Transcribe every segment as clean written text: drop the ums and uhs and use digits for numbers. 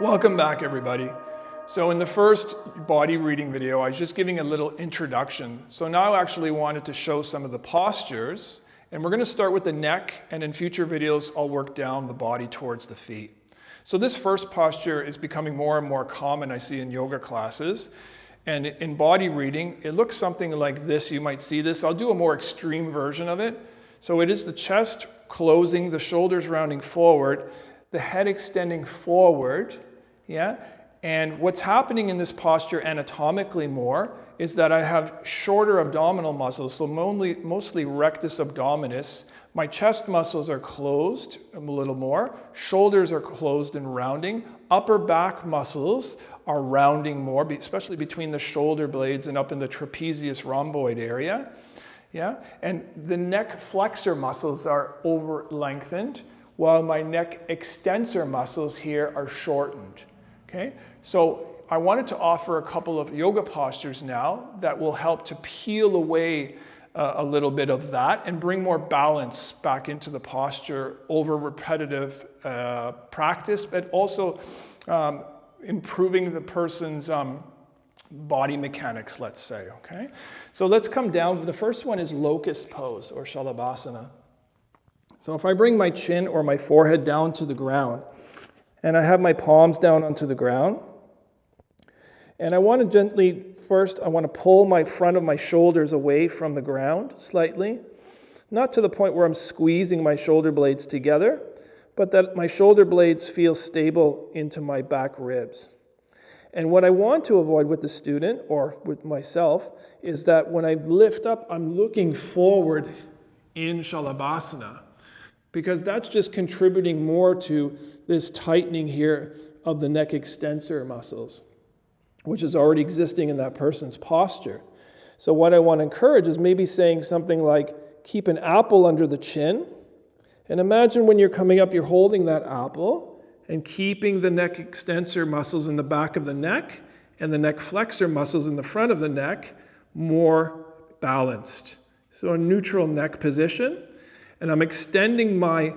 Welcome back, everybody. So in the first body reading video, I was just giving a little introduction. So now I actually wanted to show some of the postures, and we're going to start with the neck, and in future videos, I'll work down the body towards the feet. So this first posture is becoming more and more common, I see in yoga classes. And in body reading, it looks something like this. You might see this. I'll do a more extreme version of it. So it is the chest closing, the shoulders rounding forward, the head extending forward, yeah? And what's happening in this posture anatomically more is that I have shorter abdominal muscles, so mostly rectus abdominis. My chest muscles are closed a little more, shoulders are closed and rounding, upper back muscles are rounding more, especially between the shoulder blades and up in the trapezius rhomboid area. Yeah, and the neck flexor muscles are over lengthened, while my neck extensor muscles here are shortened. Okay, so I wanted to offer a couple of yoga postures now that will help to peel away a little bit of that and bring more balance back into the posture over repetitive practice, but also improving the person's body mechanics, let's say, okay? So let's come down. The first one is Locust pose or Salabhasana. So if I bring my chin or my forehead down to the ground, and I have my palms down onto the ground, and I want to gently, first I want to pull my front of my shoulders away from the ground slightly, not to the point where I'm squeezing my shoulder blades together, but that my shoulder blades feel stable into my back ribs. And what I want to avoid with the student or with myself is that when I lift up, I'm looking forward in Salabhasana, because that's just contributing more to this tightening here of the neck extensor muscles, which is already existing in that person's posture. So what I want to encourage is maybe saying something like, keep an apple under the chin, and imagine when you're coming up, you're holding that apple and keeping the neck extensor muscles in the back of the neck and the neck flexor muscles in the front of the neck more balanced. So a neutral neck position. And I'm extending my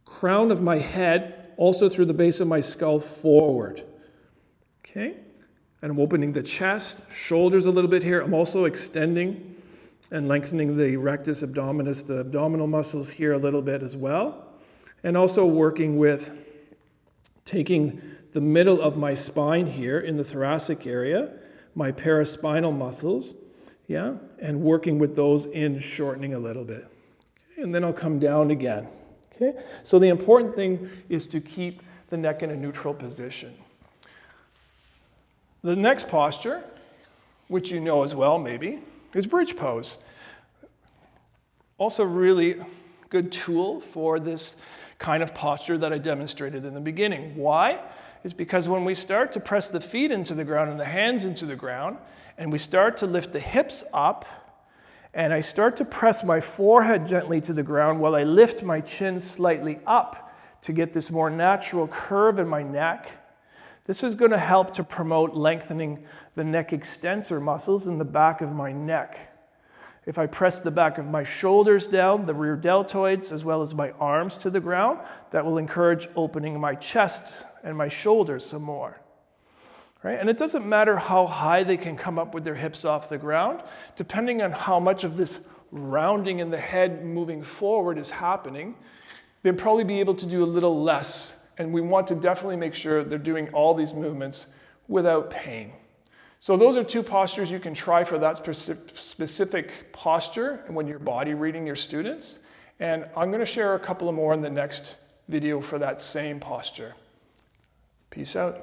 crown of my head also through the base of my skull forward. Okay? And I'm opening the chest, shoulders a little bit here. I'm also extending and lengthening the rectus abdominis, the abdominal muscles here a little bit as well. And also working with taking the middle of my spine here in the thoracic area, my paraspinal muscles, yeah, and working with those in shortening a little bit. And then I'll come down again. Okay? So the important thing is to keep the neck in a neutral position. The next posture, which you know as well maybe, is bridge pose. Also really good tool for this kind of posture that I demonstrated in the beginning. Why? It's because when we start to press the feet into the ground and the hands into the ground, and we start to lift the hips up, and I start to press my forehead gently to the ground while I lift my chin slightly up to get this more natural curve in my neck. This is going to help to promote lengthening the neck extensor muscles in the back of my neck. If I press the back of my shoulders down, the rear deltoids, as well as my arms to the ground, that will encourage opening my chest and my shoulders some more. Right? And it doesn't matter how high they can come up with their hips off the ground, depending on how much of this rounding in the head moving forward is happening, they'll probably be able to do a little less. And we want to definitely make sure they're doing all these movements without pain. So those are two postures you can try for that specific posture and when you're body reading your students. And I'm going to share a couple of more in the next video for that same posture. Peace out.